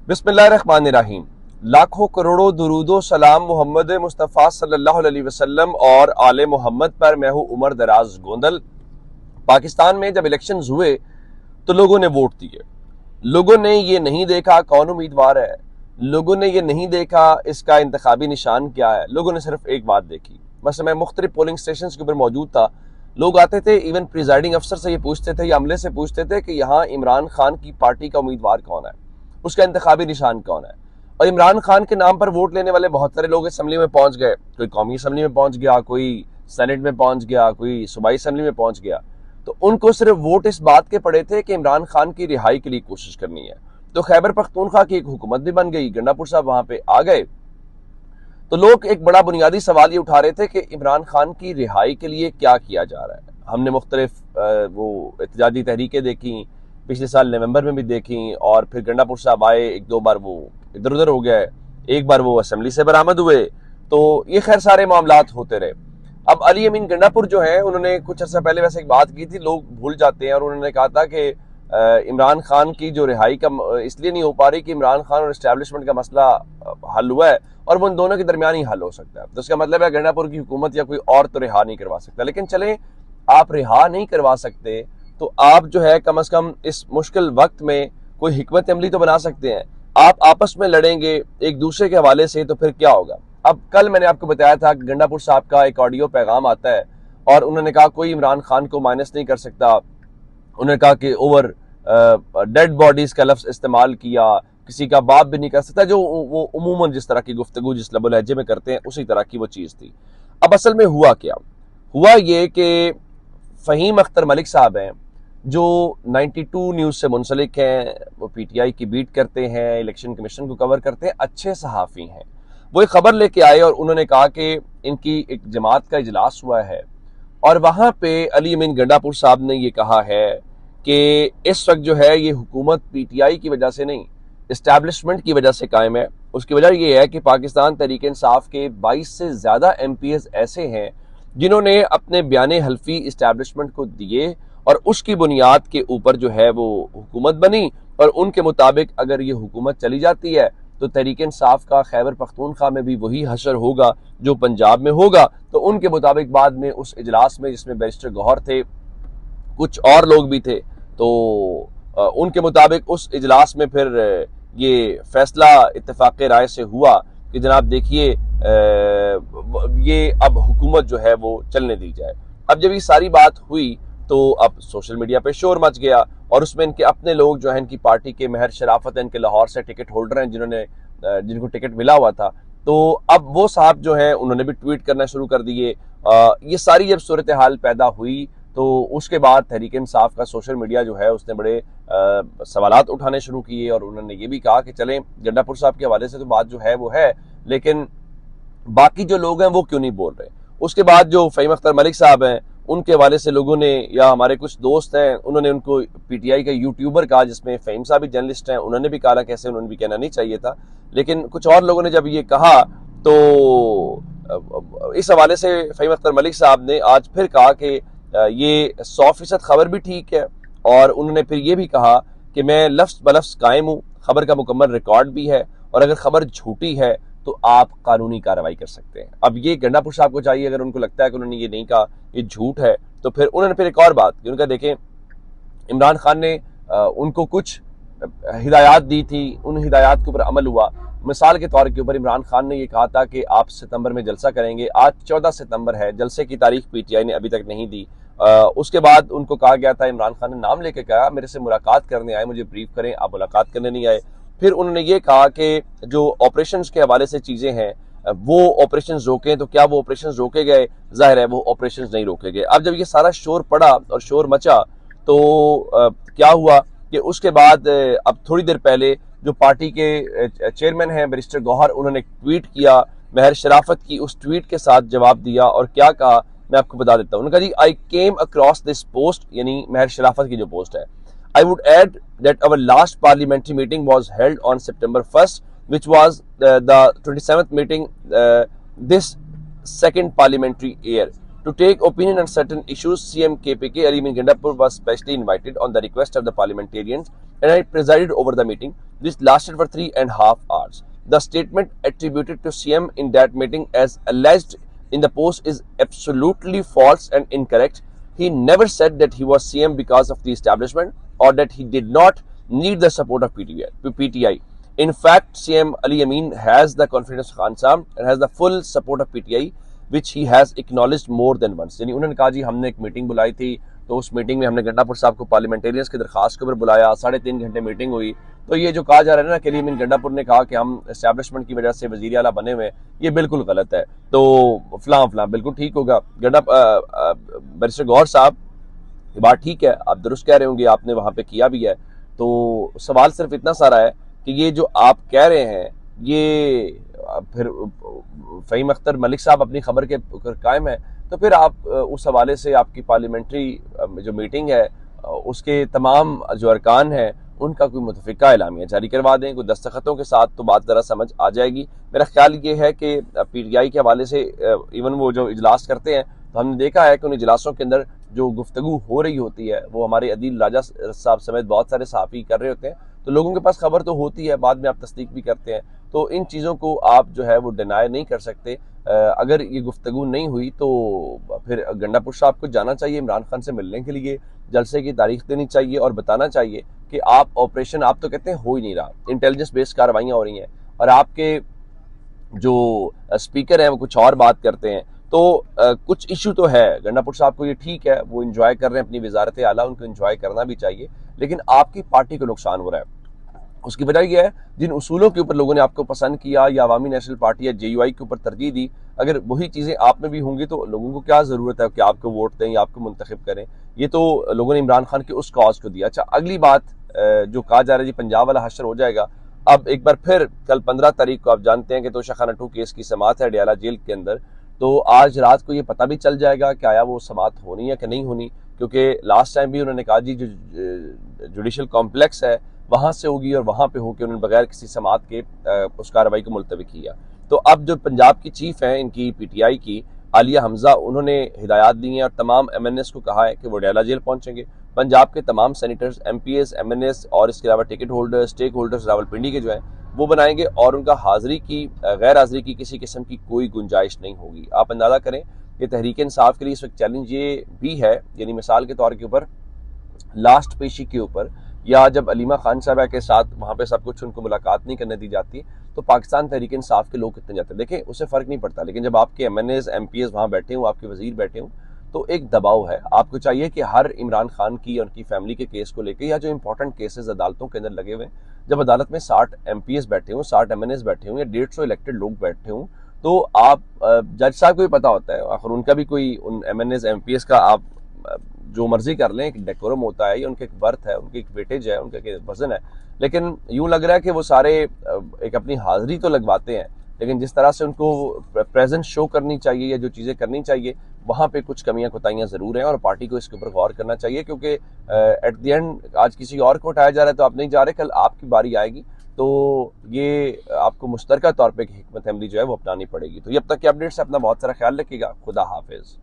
बिस्मिल्लाहिर्रहमानिर्रहीम। लाखों करोड़ों दुरूदो सलाम मोहम्मद मुस्तफ़ा सल्लल्लाहु अलैहि वसल्लम और आले मोहम्मद पर। मैं हूँ उमर दराज गोंदल। पाकिस्तान में जब इलेक्शंस हुए तो लोगों ने वोट दिए। लोगों ने ये नहीं देखा कौन उम्मीदवार है, लोगों ने ये नहीं देखा इसका इंतखाबी निशान क्या है। लोगों ने सिर्फ एक बात देखी। बस मैं मुख्तलिफ पोलिंग स्टेशन के ऊपर मौजूद था। लोग आते थे, इवन प्रिजाइडिंग अफसर से ये पूछते थे या अमले से पूछते थे कि यहाँ इमरान खान की पार्टी का उम्मीदवार कौन है, उसका इंतखाबी निशान कौन है। और इमरान खान के नाम पर वोट लेने वाले बहुत सारे लोग असम्बली में पहुंच गए। कोई कौमी असम्बली में पहुंच गया, कोई सेनेट में पहुंच गया, कोई सूबाई असम्बली में पहुंच गया। तो उनको सिर्फ वोट इस बात के पड़े थे कि इमरान खान की रिहाई के लिए कोशिश करनी है। तो खैबर पख्तूनख्वा की एक हुकूमत भी बन गई, गंडापुर साहब वहां पे आ गए। तो लोग एक बड़ा बुनियादी सवाल ये उठा रहे थे कि इमरान खान की रिहाई के लिए क्या किया जा रहा है। हमने मुख्तलिफ वो एहतजाजी तहरीकें देखी, पिछले साल नवंबर में भी देखी, और फिर गंडापुर साहब आए, एक दो बार वो इधर उधर हो गए, एक बार वो असेंबली से बरामद हुए। तो ये खैर सारे मामलात होते रहे। अब अली अमीन गंडापुर जो है, उन्होंने कुछ अर्सा पहले वैसे एक बात की थी, लोग भूल जाते हैं, और उन्होंने कहा था कि इमरान खान की जो रिहाई का इसलिए नहीं हो पा रही कि इमरान खान और एस्टैब्लिशमेंट का मसला हल हुआ है और वो उन दोनों के दरमियान ही हल हो सकता है। तो इसका मतलब है गंडापुर की हुकूमत या कोई और तो रिहा नहीं करवा सकता। लेकिन चले, आप रिहा नहीं करवा सकते तो आप जो है कम से कम इस मुश्किल वक्त में कोई हिकमत अमली तो बना सकते हैं। आप आपस में लड़ेंगे एक दूसरे के हवाले से तो फिर क्या होगा। अब कल मैंने आपको बताया था कि गंडापुर साहब का एक ऑडियो पैगाम आता है और उन्होंने कहा कोई इमरान खान को माइनस नहीं कर सकता। उन्होंने कहा कि ओवर डेड बॉडीज का लफ्ज इस्तेमाल किया, किसी का बाप भी नहीं कर सकता, जो वो उमूमन जिस तरह की गुफ्तगू जिस लबो लहजे में करते हैं उसी तरह की वो चीज़ थी। अब असल में हुआ क्या हुआ, ये कि फ़हीम अख्तर मलिक साहब हैं जो 92 न्यूज़ से मुंसलिक हैं, वो पीटीआई की बीट करते हैं, इलेक्शन कमीशन को कवर करते हैं, अच्छे सहाफ़ी हैं। वो एक खबर लेके आए और उन्होंने कहा कि इनकी एक जमात का इजलास हुआ है और वहाँ पे अली अमीन गंडापुर साहब ने ये कहा है कि इस वक्त जो है ये हुकूमत पीटीआई की वजह से नहीं, इस्टेब्लिशमेंट की वजह से कायम है। उसकी वजह ये है कि पाकिस्तान तहरीक इंसाफ के 22 से ज़्यादा एमपीएस ऐसे हैं जिन्होंने अपने बयाने हल्फी इस्टेब्लिशमेंट को दिए और उसकी बुनियाद के ऊपर जो है वो हुकूमत बनी। और उनके मुताबिक अगर ये हुकूमत चली जाती है तो तहरीक इंसाफ का खैबर पख्तूनख्वा में भी वही हशर होगा जो पंजाब में होगा। तो उनके मुताबिक बाद में उस इजलास में, जिसमें बैरिस्टर गौहर थे, कुछ और लोग भी थे, तो उनके मुताबिक उस इजलास में फिर ये फैसला इत्तेफाक राय से हुआ कि जनाब देखिए ये अब हुकूमत जो है वो चलने दी जाए। अब जब ये सारी बात हुई तो अब सोशल मीडिया पे शोर मच गया और उसमें इनके अपने लोग जो हैं, इनकी पार्टी के महर शराफत हैं, इनके लाहौर से टिकट होल्डर हैं जिनको टिकट मिला हुआ था, तो अब वो साहब जो हैं उन्होंने भी ट्वीट करना शुरू कर दिए। ये सारी जब सूरत हाल पैदा हुई तो उसके बाद तहरीक इंसाफ का सोशल मीडिया जो है उसने बड़े सवालात उठाने शुरू किए और उन्होंने ये भी कहा कि चलें, गंडापुर साहब के हवाले से तो बात जो है वो है, लेकिन बाकी जो लोग हैं वो क्यों नहीं बोल रहे। उसके बाद जो फ़हीम अख्तर मलिक साहब हैं उनके हवाले से लोगों ने, या हमारे कुछ दोस्त हैं, उन्होंने उनको पीटीआई का यूट्यूबर कहा, जिसमें फ़हीम साहब भी जर्नलिस्ट हैं, उन्होंने भी कहा कैसे, उन्होंने भी कहना नहीं चाहिए था, लेकिन कुछ और लोगों ने जब ये कहा तो इस हवाले से फ़हीम अख्तर मलिक साहब ने आज फिर कहा कि ये 100% खबर भी ठीक है। और उन्होंने फिर ये भी कहा कि मैं लफ्ज़ बलफ्ज़ कायम हूँ, खबर का मुकम्मल रिकॉर्ड भी है, और अगर खबर झूठी है तो आप कानूनी कार्रवाई कर सकते हैं। अब ये गंडापुर साहब को चाहिए, अगर उनको लगता है कि उन्होंने ये नहीं कहा, ये झूठ है, तो फिर उन्होंने फिर एक और बात की। उनका देखें, इमरान खान ने उनको कुछ हिदायत दी थी, उन हिदायत के ऊपर अमल हुआ। मिसाल के तौर के ऊपर इमरान खान ने ये कहा था कि आप सितंबर में जलसा करेंगे। आज 14 सितंबर है, जलसे की तारीख पीटीआई ने अभी तक नहीं दी। उसके बाद उनको कहा गया था, इमरान खान ने नाम लेके कहा मेरे से मुलाकात करने आए, मुझे ब्रीफ करें, आप मुलाकात करने नहीं आए। फिर उन्होंने ये कहा कि जो ऑपरेशंस के हवाले से चीज़ें हैं वो ऑपरेशंस रोकें, तो क्या वो ऑपरेशंस रोके गए? जाहिर है वो ऑपरेशंस नहीं रोके गए। अब जब ये सारा शोर पड़ा और शोर मचा तो क्या हुआ कि उसके बाद अब थोड़ी देर पहले जो पार्टी के चेयरमैन हैं बैरिस्टर गौहर, उन्होंने ट्वीट किया, महर शराफत की उस ट्वीट के साथ जवाब दिया और क्या कहा मैं आपको बता देता हूँ। उन्होंने कहा जी, आई केम अक्रॉस दिस पोस्ट, यानी महर शराफत की जो पोस्ट है, I would add that our last parliamentary meeting was held on September 1st, which was the 27th meeting this second parliamentary year. To take opinion on certain issues, CM KPK Ali Amin Gandapur was specially invited on the request of the parliamentarians and I presided over the meeting. This lasted for 3.5 hours. The statement attributed to CM in that meeting as alleged in the post is absolutely false and incorrect. He never said that he was CM because of the establishment or that he did not need the support of PTI. In fact, CM Ali Amin has the confidence of Khan Saab and has the full support of PTI, which he has acknowledged more than once. यानी उन्होंने कहा जी हमने एक meeting बुलाई थी, तो उस meeting में हमने गंडापुर साहब को पार्लियामेंटेरियंस की दरखास्त के ऊपर बुलाया, 3.5 घंटे मीटिंग हुई। तो ये जो कहा जा रहा है ना कि अमीन गंडापुर ने कहा कि हम एस्टैब्लिशमेंट की वजह से वजीर आला बने हुए, ये बिल्कुल गलत है। तो फलां बिल्कुल ठीक होगा। बैरिस्टर गौहर साहब, ये बात ठीक है, आप दुरुस्त कह रहे होंगे, आपने वहां पे किया भी है। तो सवाल सिर्फ इतना सारा है कि ये जो आप कह रहे हैं, ये फिर फ़हीम अख्तर मलिक साहब अपनी खबर के कायम है, तो फिर आप उस हवाले से आपकी पार्लियामेंट्री जो मीटिंग है उसके तमाम जो अरकान हैं उनका कोई मुतफ़िका एलामिया जारी करवा दें, कोई दस्तखतों के साथ, तो बात ज़रा समझ आ जाएगी। मेरा ख्याल ये है कि PTI के हवाले से इवन वो जो इजलास करते हैं, तो हमने देखा है कि उन इजलासों के अंदर जो गुफ्तगू हो रही होती है वो हमारे अदील राजा साहब समेत बहुत सारे सहाफ़ी कर रहे होते हैं, तो लोगों के पास खबर तो होती है, बाद में आप तस्दीक भी करते हैं। तो इन चीज़ों को आप जो है वो डिनाई नहीं कर सकते। अगर ये गुफ्तगू नहीं हुई तो फिर गंडापुर साहब को जाना चाहिए इमरान खान से मिलने के लिए, जलसे की तारीख देनी चाहिए और बताना चाहिए कि आप ऑपरेशन, आप तो कहते हैं हो ही नहीं रहा, इंटेलिजेंस बेस्ड कार्रवाइयाँ हो रही हैं और आपके जो स्पीकर हैं वो कुछ और बात करते हैं। तो कुछ इशू तो है, गंडापुर साहब को ये ठीक है, वो इंजॉय कर रहे हैं अपनी वजारत आला, उनको इंजॉय करना भी चाहिए, लेकिन आपकी पार्टी को नुकसान हो रहा है। उसकी वजह यह है जिन उसूलों के ऊपर लोगों ने आपको पसंद किया या अवामी नेशनल पार्टी या JUI के ऊपर तरजीह दी, अगर वही चीज़ें आप में भी होंगी तो लोगों को क्या ज़रूरत है कि आपको वोट दें या आपको मुंतखब करें। ये तो लोगों ने इमरान खान के उस कॉज को दिया। अच्छा, अगली बात जो कहा जा रहा है जी पंजाब वाला हशर हो जाएगा, अब एक बार फिर कल 15 तारीख को आप जानते हैं कि तोशा खाना 2 केस की समाअत है अडयाला जेल के अंदर, तो आज रात को ये पता भी चल जाएगा कि आया वो समाअत होनी है कि नहीं होनी, क्योंकि लास्ट टाइम भी उन्होंने कहा जी जो जुडिशल कॉम्प्लेक्स है वहां से होगी और वहां पे होकर उन्होंने बगैर किसी समाअत के उस कार्रवाई को मुलतवी किया। तो अब जो पंजाब की चीफ है इनकी PTI की आलिया हमजा, उन्होंने हिदायत दी हैं और तमाम MNS को कहा है कि वो अडयाला जेल पहुंचेंगे। पंजाब के तमाम सेनेटर्स, MPs, MNS और इसके अलावा ticket holders, stake holders Rawalpindi के जो है वो बनाएंगे और उनका हाजिरी की, गैर हाजिरी की किसी किस्म की कोई गुंजाइश नहीं होगी। आप अंदाजा करें कि तहरीक इंसाफ के लिए इस वक्त चैलेंज ये भी है, यानी मिसाल के तौर के ऊपर लास्ट पेशी के ऊपर या जब अलीमा खान साहबा के साथ वहाँ पे सब कुछ उनको मुलाकात नहीं करने दी जाती, तो पाकिस्तान तहरीक इंसाफ के लोग कितने जाते हैं, देखें उससे फ़र्क नहीं पड़ता। लेकिन जब आपके MNS, MPs वहाँ बैठे हों, आपके वजीर बैठे हों, तो एक दबाव है। आपको चाहिए कि हर इमरान खान की और उनकी फैमिली के केस को लेकर या जो इंपॉर्टेंट केसेस अदालतों के अंदर लगे हुए, जब अदालत में 60 MPs बैठे हों, 60 MNS बैठे हों या 150 इलेक्टेड लोग बैठे हों, तो आप जज साहब को भी पता होता है, आखिर उनका भी कोई उन MNS, MPs का आप जो मर्जी कर लें, एक डेकोरम होता है, या उनके एक वर्थ है, उनके एक वेटेज है, उनका एक वजन है। लेकिन यूं लग रहा है कि वो सारे एक अपनी हाजिरी तो लगवाते हैं, लेकिन जिस तरह से उनको प्रेजेंस शो करनी चाहिए या जो चीज़ें करनी चाहिए, वहाँ पे कुछ कमियां कोताहियां ज़रूर हैं और पार्टी को इसके ऊपर गौर करना चाहिए, क्योंकि एट द एंड आज किसी और को उठाया जा रहा है तो आप नहीं जा रहे, कल आपकी बारी आएगी, तो ये आपको मुश्तरका तौर पर हिकमत अमली जो है वो अपनानी पड़ेगी। तो जब तक के अपडेट से अपना बहुत सारा ख्याल रखिएगा। खुदा हाफिज़।